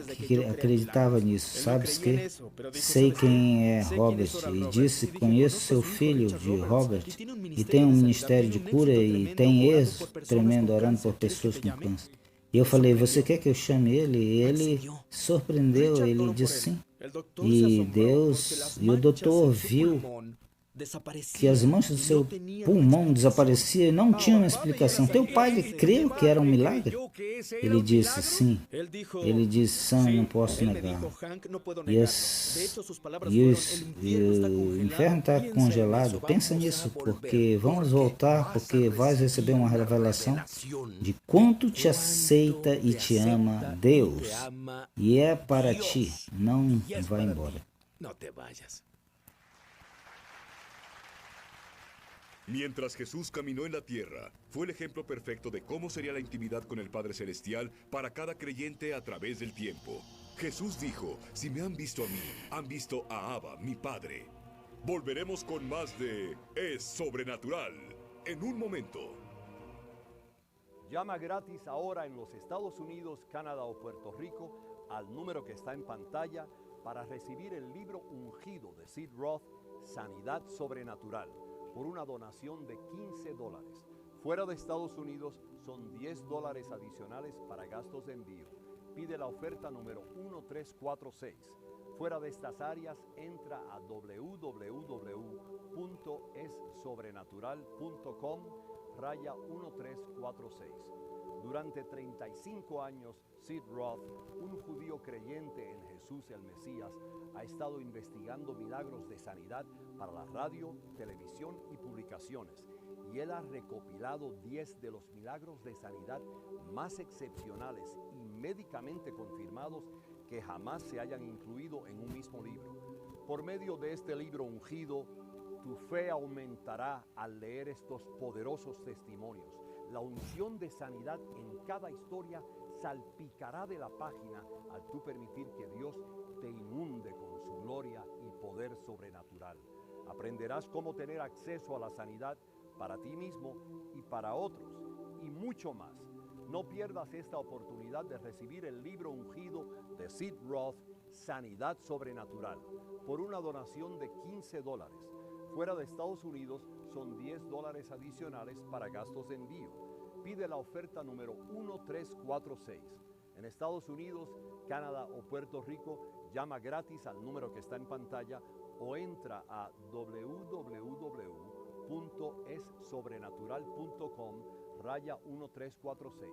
acreditava nisso. Sabes que? Sei quem é Robert e disse, conheço seu filho de Robert e tem um ministério de cura e tem êxito tremendo orando por pessoas com câncer. E eu falei, você quer que eu chame ele? E ele surpreendeu, ele disse sim. E o doutor viu que as manchas do seu pulmão desapareciam e não tinham uma explicação. Teu pai creu que era um milagre? Ele disse sim. Ele disse, Sam, não posso negar. E o inferno está congelado. Pensa nisso, porque vamos voltar, porque vais receber uma revelação de quanto te aceita e te ama Deus. E é para ti. Não vai embora. Mientras Jesús caminó en la tierra, fue el ejemplo perfecto de cómo sería la intimidad con el Padre Celestial para cada creyente a través del tiempo. Jesús dijo, si me han visto a mí, han visto a Abba, mi Padre. Volveremos con más de Es Sobrenatural en un momento. Llama gratis ahora en los Estados Unidos, Canadá o Puerto Rico al número que está en pantalla para recibir el libro ungido de Sid Roth, Sanidad Sobrenatural, por una donación de $15. Fuera de Estados Unidos son $10 adicionales para gastos de envío. Pide la oferta número 1346. Fuera de estas áreas, entra a www.essobrenatural.com/1346. Durante 35 años, Sid Roth, un judío creyente en Jesús el Mesías, ha estado investigando milagros de sanidad para la radio, televisión y publicaciones. Y él ha recopilado 10 de los milagros de sanidad más excepcionales y médicamente confirmados que jamás se hayan incluido en un mismo libro. Por medio de este libro ungido, tu fe aumentará al leer estos poderosos testimonios. La unción de sanidad en cada historia salpicará de la página al tú permitir que Dios te inunde con su gloria y poder sobrenatural. Aprenderás cómo tener acceso a la sanidad para ti mismo y para otros, y mucho más. No pierdas esta oportunidad de recibir el libro ungido de Sid Roth, Sanidad Sobrenatural, por una donación de $15. Fuera de Estados Unidos son $10 adicionales para gastos de envío. Pide la oferta número 1346. En Estados Unidos, Canadá o Puerto Rico, llama gratis al número que está en pantalla o entra a www.essobrenatural.com/1346.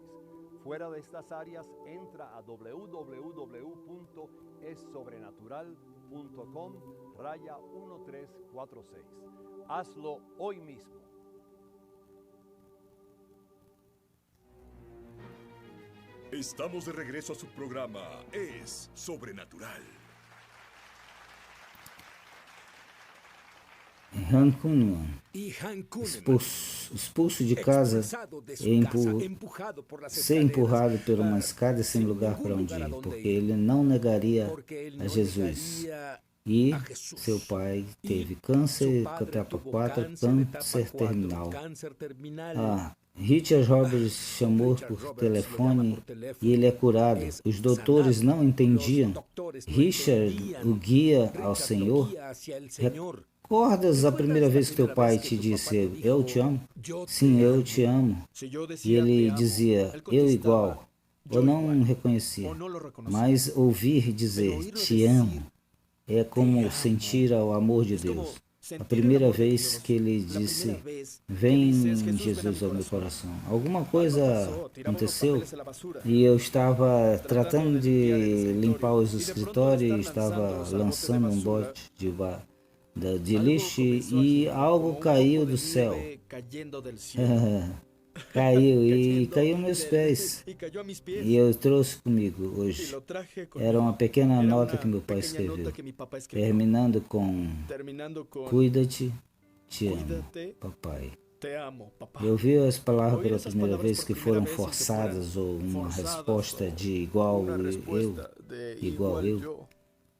Fuera de estas áreas, entra a www.essobrenatural.com/1346. Hazlo hoy mismo. Estamos de regreso a su programa Es Sobrenatural. Han Kuhlman, Y Han Kuhlman, expulso de casa, expulsado de su e casa, empujado por las ser escaleras, empurrado por uma escada sem lugar para onde ir, porque ele não negaria porque él a no Jesus. negaría E a Jesús. seu pai teve Su câncer, padre etapa tuvo 4, etapa câncer 4, terminal. cáncer terminal. Richard Roberts chamou Richard por Roberts telefone lo llama por teléfono, e ele é curado. es Os doutores sanado. não entendiam. Los doctores no Richard entendían. o guia ao Richard Senhor. lo guía hacia el Señor. Recordas a primeira vez que teu Recuerdas pai que te tu disse, papá te dijo, eu te amo? "Yo te Sim, eu amo"? te amo. Se yo E decía, ele "Te amo", dizia, él eu contestaba, igual. "Yo Eu não igual", reconhecia. o no lo reconocía. Mas ouvir Pero dizer, oírlo te decir, amo, é como amo. sentir o amor de Es como Deus. sentir A el primeira amor de vez Dios. que ele La disse, primera vez que vem dices, "Jesús, ven a Jesus mi ao meu corazón". coração. Alguma Algo coisa pasó, tiramos los aconteceu papeles en la basura. e eu estava Tratando tratando de limpiar el de escritorio. limpar os Y de pronto escritórios e estar estava lanzando los lançando botes de basura, bote de algo lixo comenzó e aquí, algo como un caiu poco de do céu. nieve cayendo del cielo. Caiu e Cayendo caiu meus pés. y cayó a mis pies. E eu trouxe comigo Y hoje. lo traje conmigo. Era uma pequena Era nota una que meu pai pequeña escreveu, nota que mi papá escribió, terminando com terminando con cuida-te, te amo, "Cuídate, papai. te amo, papá". Eu vi as palavras Ouí pela essas primeira palavras vez por que primeira foram vez e que forçadas ou uma forçadas resposta ou de igual Una eu. respuesta de igual eu. yo.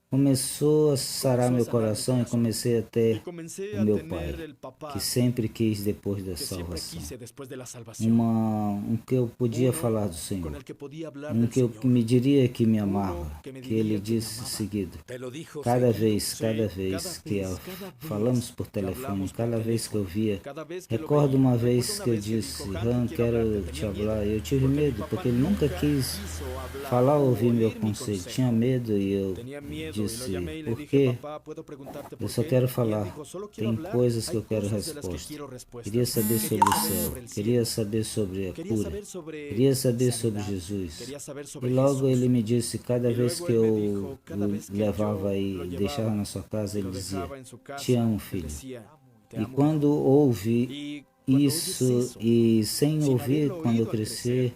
Começou a sarar Começou a meu sanar coração meu e comecei a Y ter comencé o a meu tener pai, el papá que sempre quis depois da que siempre salvação. quise después de la salvación. Um que eu podia Uno falar do con Senhor. el que podía hablar Um del que Señor. me diria que me Uno amava, que me que diría ele que me disse amaba. seguido. Te lo dijo Cada seguido. vez Sí, que cada vez falamos por que telefone, hablamos por cada vez que eu via, Cada vez que lo recordo veía. uma Recuerdo vez una que eu vez que disse, dijo, Han, "Han, quiero quero hablarte". te Tenía falar. miedo, Eu tive porque mi medo, papá porque ele nunca nunca quis quiso hablar falar ou o ouvir meu oír mi conselho. consejo. Tinha medo e eu Tenía miedo y lo disse, llamé y le por dije, quê? "Papá, ¿puedo preguntarte Eu por só qué?". quero Y él falar. dijo, "Solo quiero Tem hablar. coisas que Hay eu quero cosas de las que resposta. quiero respuestas". Queria saber Quería sobre o saber céu. sobre el Queria cielo. saber sobre a Quería cura. saber sobre Queria saber sobre sanidad. Jesus. Quería saber E sobre logo Jesús. ele me disse, cada Y vez luego que él me eu dijo, cada vez que levava yo e lo deixava llevaba na sua casa, y ele lo dizia, dejaba en su casa, te amo, él filho. decía, "Te E amo, quando hijo". ouvi Y cuando oyes isso eso, e sem sin ouvir, haberlo quando eu oído al crescer, crecer,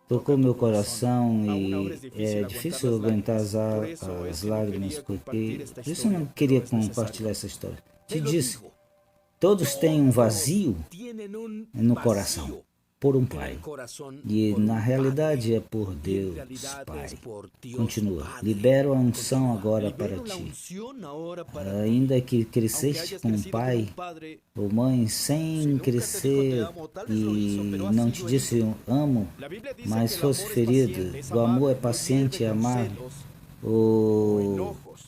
tocou toca meu tu corazón. coração Aún ahora e es é difícil difícil aguantar aguentar las lágrimas. Por eso es as que no lágrimas, quería porque compartir esta por isso eu não historia, queria pero es necesario. compartilhar essa história. Te Te lo disse, digo, todos têm um vazio tienen un no vacío coração por um en pai. el corazón E por un na realidade padre. é por Y en Deus, realidad Pai. es por Dios Continua. Padre. Libero a unção Continúa. agora para Libero la ti. unción ahora para ti. Ainda que Aunque cresceste hayas com um crecido con pai un padre, ou mãe si sem nunca te dijo crescer te amo, tal vez lo hizo, e pero ha não te sido disse herido. amo, La Biblia dice mas que el fosse amor es ferido. paciente, es O amor amable, é no paciente, hierve con amável. celos o O... enojos.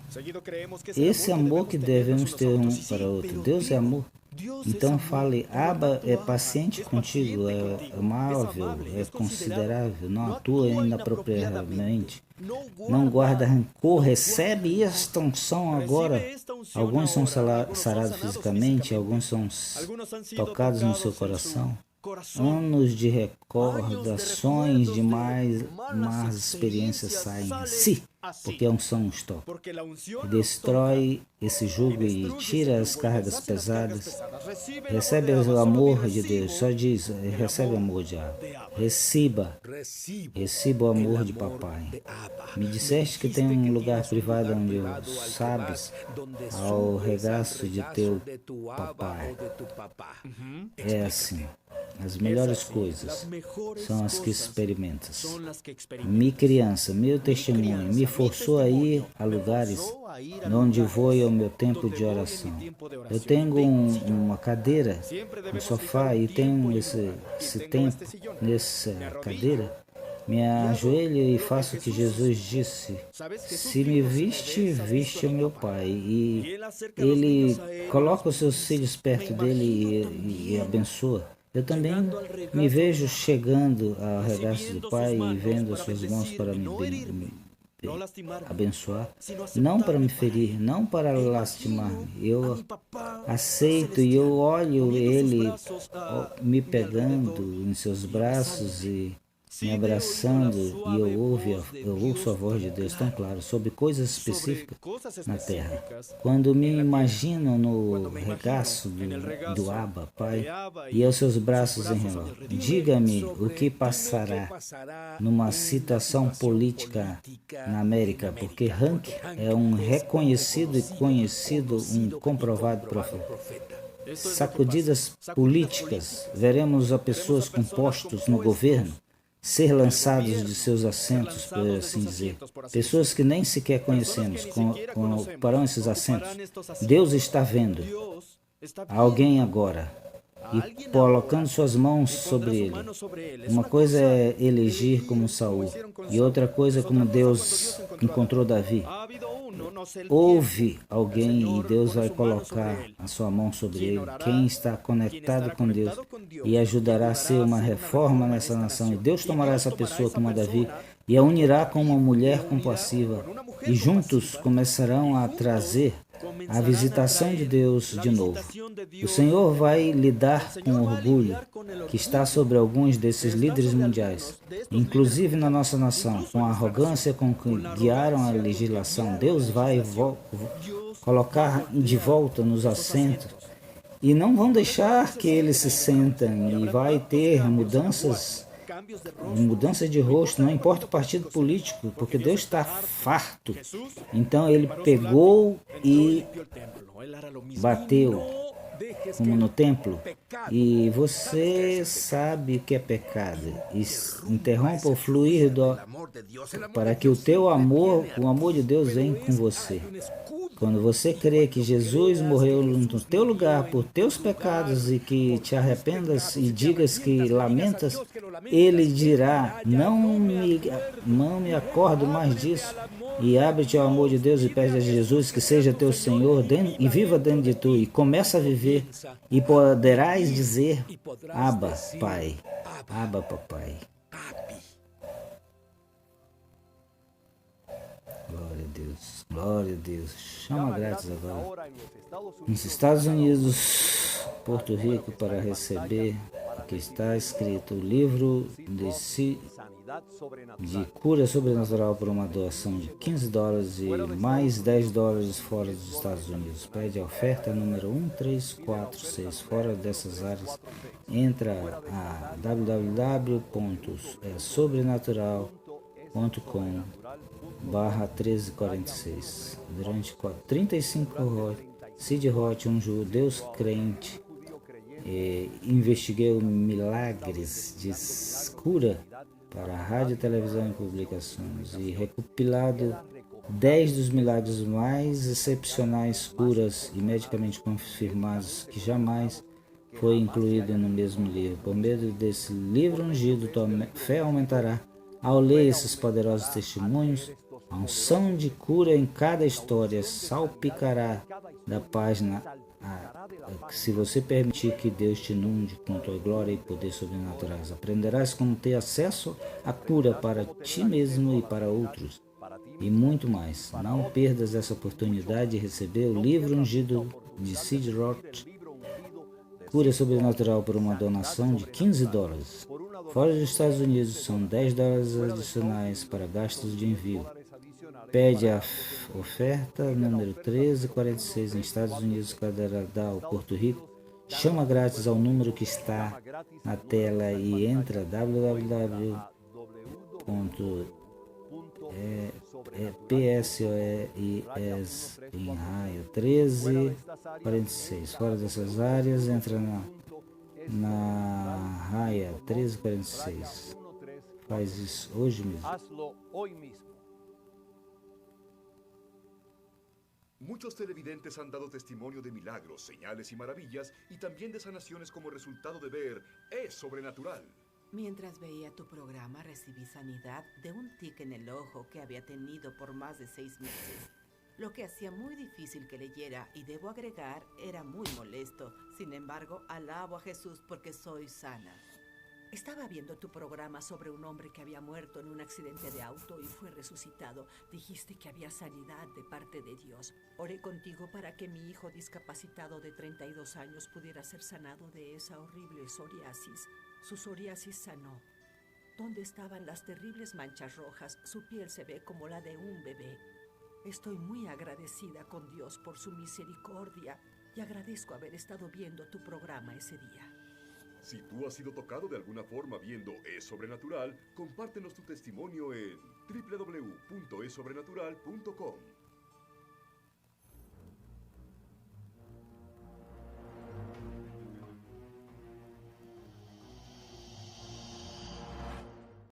Seguido creemos que Esse amor que devemos ter um unos a para otros. outro. Sí, Deus é pero amor. Dios Então es amor. fale, Por lo Abba tanto, é Abba paciente es contigo, paciente é contigo, amável, amable, é es considerável, não no atua actúa inapropriadamente, inapropriadamente, não guarda rancor, no recebe guarda esta unção Recibe agora. esta unción Alguns são ahora. Algunos son sarados sanados fisicamente, alguns são Algunos han sido tocados no seu tocados en su coração. corazón. Anos de Años de recordações recuerdos de mais malas experiências saem salen assim, así, porque a unção nos toca. porque la unción E nos destrói esse toca jugo y e destruye tira ese as yugo y cargas deshace las cargas pesadas. pesadas. Recibe el Recebe amor de o Abba, amor solo de di, Deus, só diz, el recebe o amor amor de Abba. de Abba. Receba, Recibo receba o amor el de amor papai. de Abba. Me disseste que tem dijiste um que lugar tienes un privado lugar onde privado al que sabes vas, donde ao subes al regaço de teu de tu Abba papai. o de tu papá. É assim. As melhores Las coisas mejores são as que cosas experimentas. son las que Mi experimentas. criança, meu testemunho, criança, me mi forçou a ir testemunho, a me lugares forçou a ir a onde lugares vou ao meu tempo donde de voy en mi oração. tiempo de Eu oración. tenho Tengo un sillón. uma cadeira, Siempre um debemos sofá fijar un e tiempo tenho y un esse lugar. Y tempo tengo este sillón. nessa Me arrodillo, cadeira, me ajoelho e faço o que Jesus disse. ¿Sabes? Jesús Se me dijo, si viste, ves, has viste visto a o mi meu papá. Pai. Y E él acerca a los ele niños a él, coloca os los seus bebés. filhos perto Me dele imagino e también abençoa. Eu também llegando al regazo me de vejo Dios, chegando ao regaço recibiendo do sus Pai e manos vendo para suas mãos para bendecirme, me no herirme, no lastimarme, abençoar, sino não para me aceptarme, ferir, não para Me lastimar-me. imagino a Eu mi papá aceito e eu celestial, olho poniendo sus ele brazos a me mi pegando alrededor em seus y braços abrazándome, e me abraçando e eu ouço a voz de Deus tão claro sobre coisas específicas na terra. Quando me imagino no regaço do Abba, Pai, e aos seus braços em redor, diga-me o que passará numa situação política na América, porque Hank é um reconhecido e conhecido, um comprovado profeta. Sacudidas políticas, veremos a pessoas com postos no governo ser lançados de seus assentos, por assim dizer. Pessoas que nem sequer conhecemos ocuparão esses assentos. Deus está vendo alguém agora e colocando suas mãos sobre ele. Uma coisa é elegir como Saul e outra coisa como Deus encontrou Davi. Houve alguém e Deus vai colocar a sua mão sobre ele, quem está conectado com Deus, e ajudará a ser uma reforma nessa nação. E Deus tomará essa pessoa como a Davi e a unirá com uma mulher compassiva, e juntos começarão a trazer a visitação de Deus de novo. O Senhor vai lidar com o orgulho que está sobre alguns desses líderes mundiais, inclusive na nossa nação, com a arrogância com que guiaram a legislação. Deus vai colocar de volta nos assentos e não vão deixar que eles se sentem, e vai ter mudança de rosto, não importa o partido político, porque Deus está farto. Então ele pegou e bateu, como no templo, e você sabe o que é pecado. E interrompa o fluir para que o teu amor, o amor de Deus venha com você. Quando você crê que Jesus morreu no teu lugar por teus pecados e que te arrependas e digas que lamentas, ele dirá, não me acordo mais disso, e abre-te ao amor de Deus e pede a Jesus que seja teu Senhor e viva dentro de tu, e começa a viver, e poderás dizer, Abba, Pai, Abba, Papai. Glória a Deus, glória a Deus. Chama grátis agora. Nos Estados Unidos, Porto Rico, para receber o que está escrito, o livro de cura sobrenatural por uma doação de $15 e mais $10 fora dos Estados Unidos. Pede a oferta número 1346. Fora dessas áreas, entra a www.sobrenatural.com/1346. Durante 35 horas, Sid Roth, um judeu crente, investiguei milagres de cura para rádio, televisão e publicações, e recopilado 10 dos milagres mais excepcionais, curas e medicamente confirmados que jamais foi incluído no mesmo livro. Por meio desse livro ungido, tua fé aumentará. Ao ler esses poderosos testemunhos, a unção de cura em cada história salpicará da página. Se você permitir que Deus te inunde com tua glória e poder sobrenaturais, aprenderás como ter acesso à cura para ti mesmo e para outros, e muito mais. Não perdas essa oportunidade de receber o livro ungido de Sid Roth, Cura Sobrenatural, por uma donação de $15. Fora dos Estados Unidos, são $10 adicionais para gastos de envio. Pede a oferta número 1346 em Estados Unidos, Canadá ou Porto Rico. Chama grátis ao número que está na tela e entra www.psoes em raio 1346. Fora dessas áreas, entra na raia 1346. Faz isso hoje mesmo. Muchos televidentes han dado testimonio de milagros, señales y maravillas, y también de sanaciones como resultado de ver Es Sobrenatural. Mientras veía tu programa, recibí sanidad de un tic en el ojo que había tenido por más de 6 meses, lo que hacía muy difícil que leyera, y debo agregar, era muy molesto. Sin embargo, alabo a Jesús porque soy sana. Estaba viendo tu programa sobre un hombre que había muerto en un accidente de auto y fue resucitado. Dijiste que había sanidad de parte de Dios. Oré contigo para que mi hijo discapacitado de 32 años pudiera ser sanado de esa horrible psoriasis. Su psoriasis sanó. ¿Dónde estaban las terribles manchas rojas? Su piel se ve como la de un bebé. Estoy muy agradecida con Dios por su misericordia y agradezco haber estado viendo tu programa ese día. Si tú has sido tocado de alguna forma viendo Es Sobrenatural, compártenos tu testimonio en www.esobrenatural.com.